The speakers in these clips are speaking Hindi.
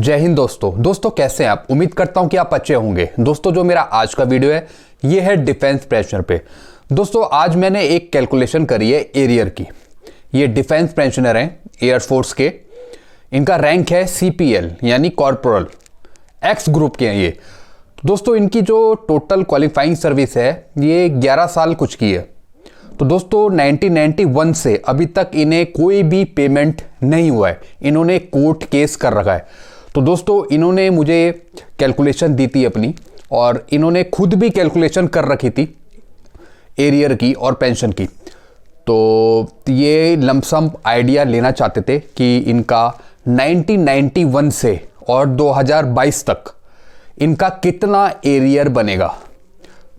जय हिंद दोस्तों कैसे हैं आप। उम्मीद करता हूं कि आप अच्छे होंगे। दोस्तों जो मेरा आज का वीडियो है ये है डिफेंस पेंशनर पे। दोस्तों आज मैंने एक कैलकुलेशन करी है एरियर की। ये डिफेंस पेंशनर हैं एयरफोर्स के, इनका रैंक है CPL यानी कॉर्पोरल, एक्स ग्रुप के हैं ये। दोस्तों इनकी जो टोटल क्वालिफाइंग सर्विस है ये 11 साल कुछ की है। तो दोस्तों 1991 से अभी तक इन्हें कोई भी पेमेंट नहीं हुआ है, इन्होंने कोर्ट केस कर रखा है। तो दोस्तों इन्होंने मुझे कैलकुलेशन दी थी अपनी, और इन्होंने खुद भी कैलकुलेशन कर रखी थी एरियर की और पेंशन की। तो ये लमसम आइडिया लेना चाहते थे कि इनका 1991 से और 2022 तक इनका कितना एरियर बनेगा।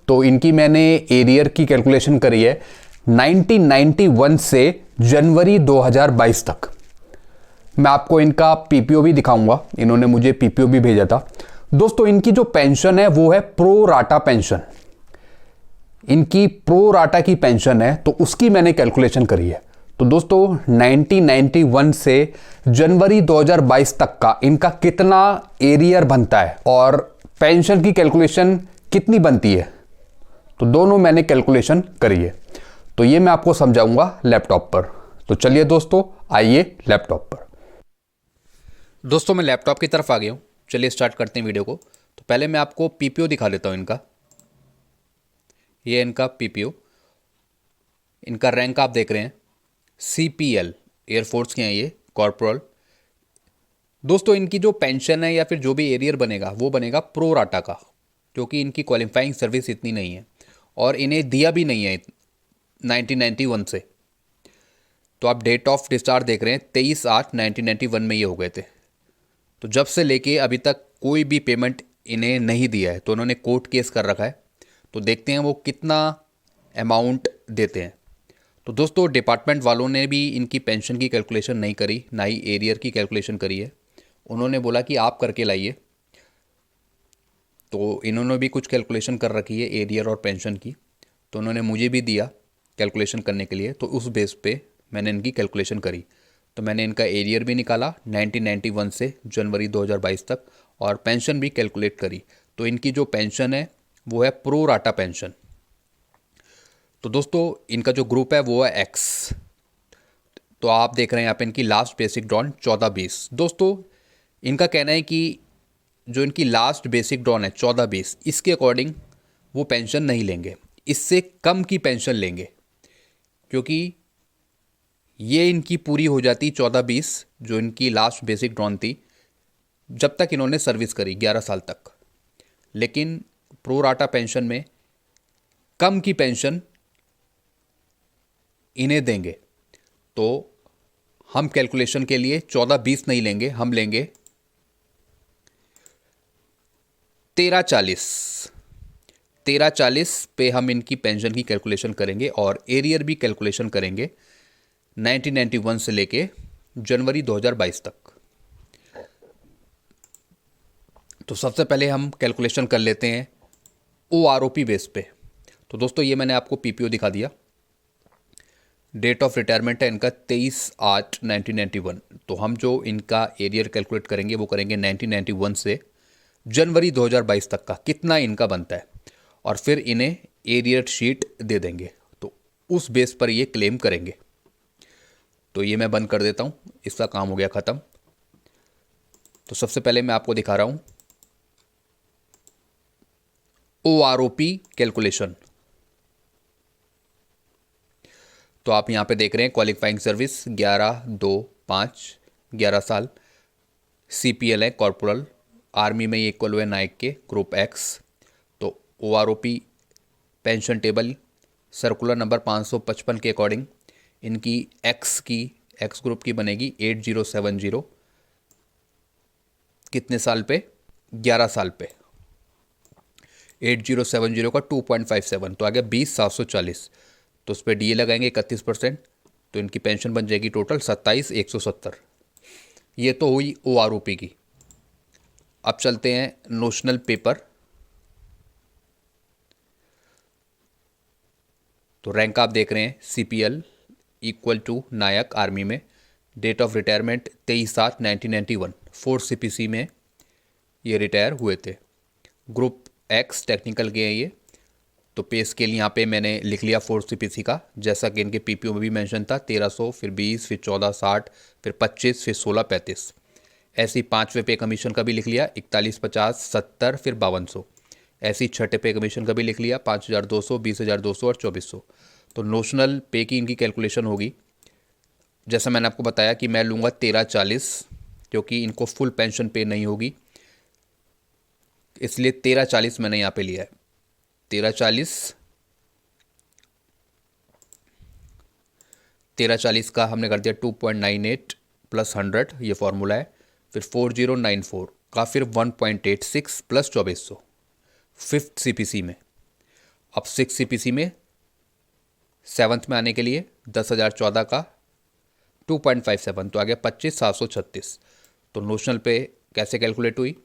तो इनकी मैंने एरियर की कैलकुलेशन करी है 1991 से जनवरी 2022 तक। मैं आपको इनका PPO भी दिखाऊंगा, इन्होंने मुझे PPO भी भेजा था। दोस्तों इनकी जो पेंशन है वो है प्रो राटा पेंशन, इनकी प्रो राटा की पेंशन है, तो उसकी मैंने कैलकुलेशन करी है। तो दोस्तों 1991 से जनवरी 2022 तक का इनका कितना एरियर बनता है और पेंशन की कैलकुलेशन कितनी बनती है, तो दोनों मैंने कैलकुलेशन करी है। तो ये मैं आपको समझाऊंगा लैपटॉप पर। तो चलिए दोस्तों आइए लैपटॉप पर। दोस्तों मैं लैपटॉप की तरफ आ गया हूँ, चलिए स्टार्ट करते हैं वीडियो को। तो पहले मैं आपको PPO दिखा देता हूँ इनका। ये इनका PPO, इनका रैंक आप देख रहे हैं CPL, एयरफोर्स के हैं ये, कॉर्पोरल। दोस्तों इनकी जो पेंशन है या फिर जो भी एरियर बनेगा वो बनेगा प्रो राटा का, क्योंकि इनकी क्वालिफाइंग सर्विस इतनी नहीं है और इन्हें दिया भी नहीं है 1991 से। तो आप डेट ऑफ डिस्चार्ज देख रहे हैं 23/8/1991 में ये हो गए थे। तो जब से लेके अभी तक कोई भी पेमेंट इन्हें नहीं दिया है, तो उन्होंने कोर्ट केस कर रखा है। तो देखते हैं वो कितना अमाउंट देते हैं। तो दोस्तों डिपार्टमेंट वालों ने भी इनकी पेंशन की कैलकुलेशन नहीं करी, ना ही एरियर की कैलकुलेशन करी है। उन्होंने बोला कि आप करके लाइए। तो इन्होंने भी कुछ कैलकुलेशन कर रखी है एरियर और पेंशन की, तो उन्होंने मुझे भी दिया कैलकुलेशन करने के लिए। तो उस बेस पे मैंने इनकी कैलकुलेशन करी। तो मैंने इनका एरियर भी निकाला 1991 से जनवरी 2022 तक, और पेंशन भी कैलकुलेट करी। तो इनकी जो पेंशन है वो है प्रो राटा पेंशन। तो दोस्तों इनका जो ग्रुप है वो है एक्स। तो आप देख रहे हैं यहाँ पे इनकी लास्ट बेसिक ड्रॉन 14-20। दोस्तों इनका कहना है कि जो इनकी लास्ट बेसिक ड्रॉन है 14-20, इसके अकॉर्डिंग वो पेंशन नहीं लेंगे, इससे कम की पेंशन लेंगे, क्योंकि ये इनकी पूरी हो जाती 14-20 जो इनकी लास्ट बेसिक ड्रॉन थी, जब तक इन्होंने सर्विस करी 11 साल तक। लेकिन प्रो राटा पेंशन में कम की पेंशन इन्हें देंगे। तो हम कैलकुलेशन के लिए 14-20 नहीं लेंगे, हम लेंगे 13-40। 13-40 पे हम इनकी पेंशन की कैलकुलेशन करेंगे और एरियर भी कैलकुलेशन करेंगे 1991 से लेके जनवरी 2022 तक। तो सबसे पहले हम कैलकुलेशन कर लेते हैं OROP बेस पे। तो दोस्तों ये मैंने आपको PPO दिखा दिया। डेट ऑफ रिटायरमेंट है इनका 23/8/1991। तो हम जो इनका एरियर कैलकुलेट करेंगे वो करेंगे 1991 से जनवरी 2022 तक का कितना इनका बनता है, और फिर इन्हें एरियर शीट दे देंगे। तो उस बेस पर ये क्लेम करेंगे। तो ये मैं बंद कर देता हूँ, इसका काम हो गया ख़त्म। तो सबसे पहले मैं आपको दिखा रहा हूँ OROP कैलकुलेशन। तो आप यहाँ पे देख रहे हैं क्वालिफाइंग सर्विस 11-2-5, 11 साल। CPL है कॉर्पोरल, आर्मी में ये इक्वल हुए नाइक के, ग्रुप एक्स। तो OROP pension table circular number 555 के अकॉर्डिंग इनकी एक्स ग्रुप की बनेगी 8070। कितने साल पे? 11 साल पे। 8070 का 2.57, तो आ गया 20,740। तो उस पर DA लगाएंगे 31%, तो इनकी पेंशन बन जाएगी टोटल 27,170। ये तो हुई OROP की। अब चलते हैं नोशनल पेपर। तो रैंक आप देख रहे हैं CPL इक्वल टू नायक, आर्मी में। डेट ऑफ रिटायरमेंट 23/7/1991, 4 CPC में ये रिटायर हुए थे। ग्रुप एक्स टेक्निकल के हैं ये। तो पे स्केल यहाँ पे मैंने लिख लिया 4 CPC का, जैसा कि इनके पीपीओ में भी मेंशन था, 1300, फिर 20, फिर 1460, फिर 25, फिर 1635। ऐसी पाँचवें पे कमीशन का भी लिख लिया 41, 50, 70, फिर 5200। ऐसी छठे पे कमीशन का भी लिख लिया 5200, 20200 और 2400। तो नोशनल पे की इनकी कैलकुलेशन होगी, जैसा मैंने आपको बताया कि मैं लूँगा 1340, क्योंकि इनको फुल पेंशन पे नहीं होगी, इसलिए 1340 मैंने यहाँ पे लिया है। 1340 का हमने कर दिया 2.98 प्लस 100, ये फॉर्मूला है। फिर 4094 का फिर 1.86 प्लस 2400 फिफ्थ CPC में। अब 6 CPC में 7th में आने के लिए 10,014 का 2.57, तो आ गया 25,736। तो नोशनल पे कैसे कैलकुलेट हुई,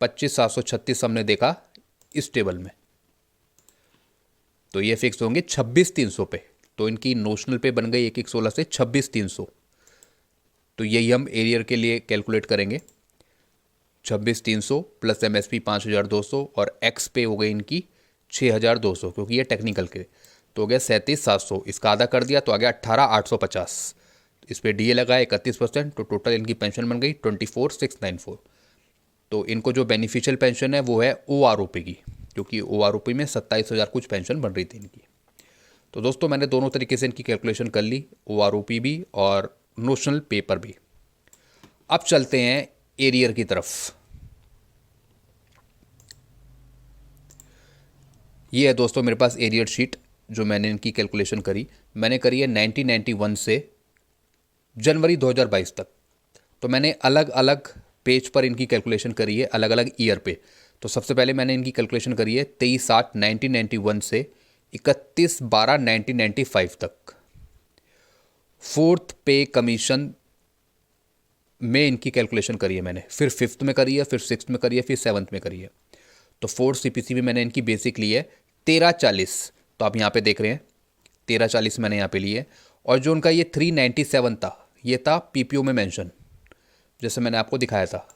25,736 हमने देखा इस टेबल में, तो ये फिक्स होंगे 26,300 पे। तो इनकी नोशनल पे बन गई 1/16 से 26,300। तो यही हम एरियर के लिए कैलकुलेट करेंगे, 26,300 प्लस MSP 5,200 और एक्स पे हो गई इनकी 6,200, क्योंकि ये टेक्निकल के। तो हो गया 37,700, इसका आधा कर दिया तो आ गया 18,850। इस पर DA लगाया 31%, तो टोटल इनकी पेंशन बन गई 24,694। तो इनको जो बेनिफिशियल पेंशन है वो है OROP की, क्योंकि OROP में 27,000 कुछ पेंशन बन रही थी इनकी। तो दोस्तों मैंने दोनों तरीके से इनकी कैलकुलेशन कर ली, OROP भी और नोशनल पेपर भी। अब चलते हैं एरियर की तरफ। ये है दोस्तों मेरे पास एरियर शीट, जो मैंने इनकी कैलकुलेशन करी। मैंने करी है 1991 से जनवरी 2022 तक। तो मैंने अलग अलग पेज पर इनकी कैलकुलेशन करी है, अलग अलग ईयर पे। तो सबसे पहले मैंने इनकी कैलकुलेशन करी है 23/8/1991 से 31/12/1995 तक। फोर्थ पे कमीशन में इनकी कैलकुलेशन करी है मैंने, फिर फिफ्थ में करी है, फिर सिक्स्थ में करी है, फिर सेवन्थ में करी है। तो 4 CPC में मैंने इनकी बेसिक ली है 1340। तो आप यहाँ पे देख रहे हैं 1340 मैंने यहाँ पे ली है। और जो उनका ये 397 था, ये था PPO में मेंशन, जैसे मैंने आपको दिखाया था।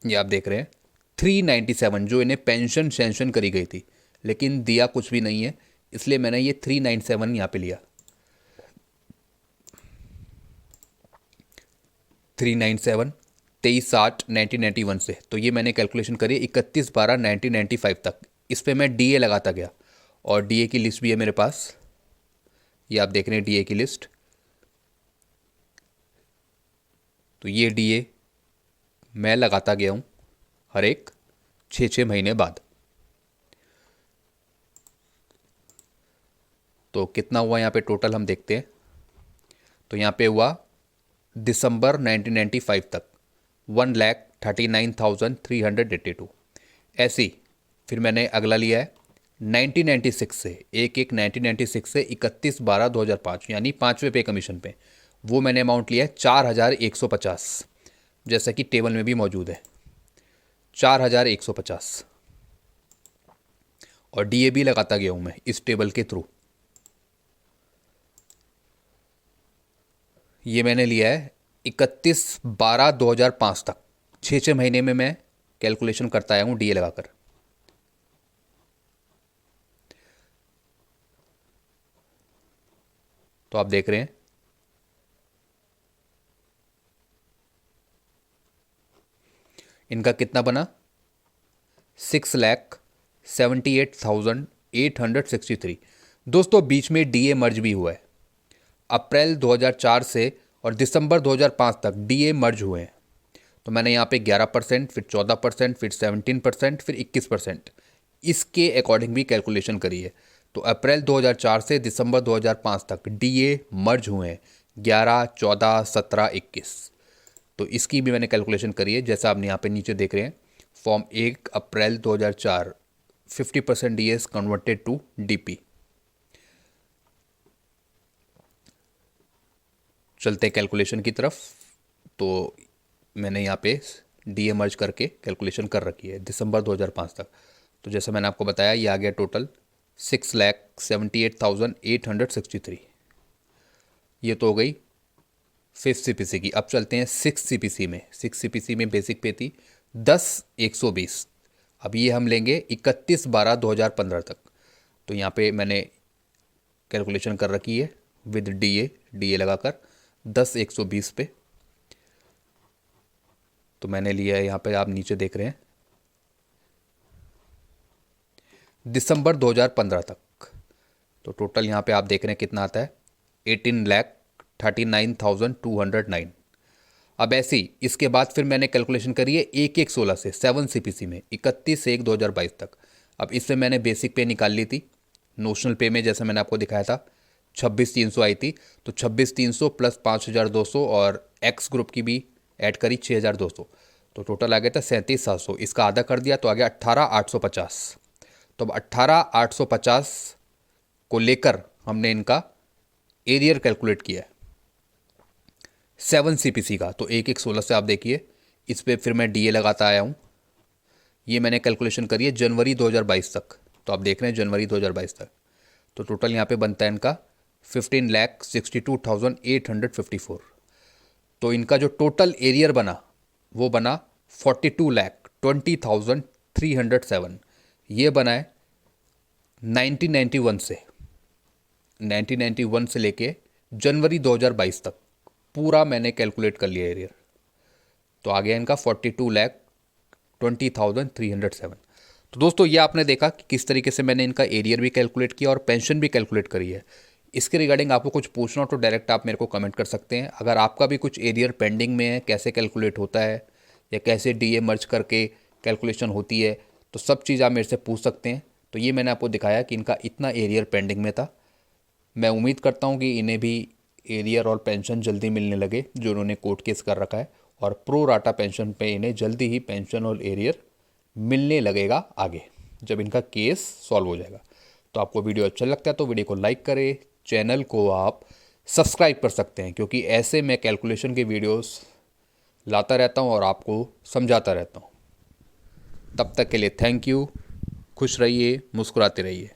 ये आप देख रहे हैं 397, जो इन्हें पेंशन सेंशन करी गई थी, लेकिन दिया कुछ भी नहीं है, इसलिए मैंने ये 397 यहाँ पे लिया। 397, 23/8/1991 से। तो ये मैंने कैलकुलेशन करी 31/12/1995 तक। इस पे मैं DA लगाता गया, और DA की लिस्ट भी है मेरे पास, ये आप देख रहे हैं DA की लिस्ट। तो ये DA मैं लगाता गया हूँ हर एक 6 महीने बाद। तो कितना हुआ यहाँ पे टोटल हम देखते हैं। तो यहाँ पे हुआ दिसंबर 1995 तक 1,39,382। ऐसी फिर मैंने अगला लिया है 1996 से, 1/1/1996 से 31/12/2005, यानी 5वें पे कमीशन पे। वो मैंने अमाउंट लिया है 4,150, जैसा कि टेबल में भी मौजूद है 4,150। और DA भी लगाता गया हूँ मैं इस टेबल के थ्रू। ये मैंने लिया है 31/12/2005 तक, 6 महीने में मैं कैलकुलेशन करता आया हूँ DA लगाकर। तो आप देख रहे हैं इनका कितना बना, 6,78,863। दोस्तों बीच में DA मर्ज भी हुआ है। अप्रैल 2004 से और दिसंबर 2005 तक DA मर्ज हुए हैं। तो मैंने यहाँ पे 11%, फिर 14%, फिर 17%, फिर 21%, इसके अकॉर्डिंग भी कैलकुलेशन करी है। तो अप्रैल 2004 से दिसंबर 2005 तक DA मर्ज हुए हैं 11, 14, 17, 21। तो इसकी भी मैंने कैलकुलेशन करी है, जैसा आप यहाँ पे नीचे देख रहे हैं। From 1 April 2004, 50% DA is converted to DP। चलते कैलकुलेशन की तरफ। तो मैंने यहाँ पे DA मर्ज करके कैलकुलेशन कर रखी है दिसंबर 2005 तक। तो जैसा मैंने आपको बताया, ये आ गया टोटल 6,78,863। ये तो हो गई 5th CPC की। अब चलते हैं 6th CPC में। 6th CPC में बेसिक पे थी 10,120। अब ये हम लेंगे 31/12/2015 तक। तो यहाँ पे मैंने कैलकुलेशन कर रखी है विद डी ए लगाकर 10,120 पे। तो मैंने लिया है, यहाँ पे आप नीचे देख रहे हैं, दिसंबर 2015 तक। तो टोटल यहाँ पे आप देख रहे हैं कितना आता है, 18,39,209। अब ऐसे ही इसके बाद फिर मैंने कैलकुलेशन करी है 1/1/16 से 7 CPC में 31/1/2022 तक। अब इससे मैंने बेसिक पे निकाल ली थी, नोशनल पे में जैसे मैंने आपको दिखाया था 26,300 आई थी। तो 26,300 प्लस 5,200 और एक्स ग्रुप की भी ऐड करी 6,200। तो टोटल आ गया था 37,700। इसका आधा कर दिया तो आ गया 18,850। तो अब 18,850 को लेकर हमने इनका एरियर कैलकुलेट किया है 7 CPC का। तो 1/1/16 से आप देखिए, इस पर फिर मैं DA लगाता आया हूँ। ये मैंने कैलकुलेशन करी है जनवरी 2022 तक। तो आप देख रहे हैं जनवरी 2022 तक। तो टोटल यहाँ पे बनता है इनका 15,62,854। तो इनका जो टोटल एरियर बना वो बना 42,20,307। ये बना है 1991 से लेके जनवरी 2022 तक पूरा मैंने कैलकुलेट कर लिया एरियर। तो आ गया इनका 42,20,307। तो दोस्तों ये आपने देखा कि किस तरीके से मैंने इनका एरियर भी कैलकुलेट किया और पेंशन भी कैलकुलेट करी है। इसके रिगार्डिंग आपको कुछ पूछना हो तो डायरेक्ट आप मेरे को कमेंट कर सकते हैं। अगर आपका भी कुछ एरियर पेंडिंग में है, कैसे कैलकुलेट होता है या कैसे DA मर्ज करके कैलकुलेशन होती है, तो सब चीज़ आप मेरे से पूछ सकते हैं। तो ये मैंने आपको दिखाया कि इनका इतना एरियर पेंडिंग में था। मैं उम्मीद करता हूँ कि इन्हें भी एरियर और पेंशन जल्दी मिलने लगे जो उन्होंने कोर्ट केस कर रखा है, और प्रो राटा पेंशन पे इन्हें जल्दी ही पेंशन और एरियर मिलने लगेगा आगे जब इनका केस सॉल्व हो जाएगा। तो आपको वीडियो अच्छा लगता है तो वीडियो को लाइक करें, चैनल को आप सब्सक्राइब कर सकते हैं, क्योंकि ऐसे मैं कैलकुलेशन के वीडियोस लाता रहता हूं और आपको समझाता रहता हूं। तब तक के लिए थैंक यू। खुश रहिए, मुस्कुराते रहिए।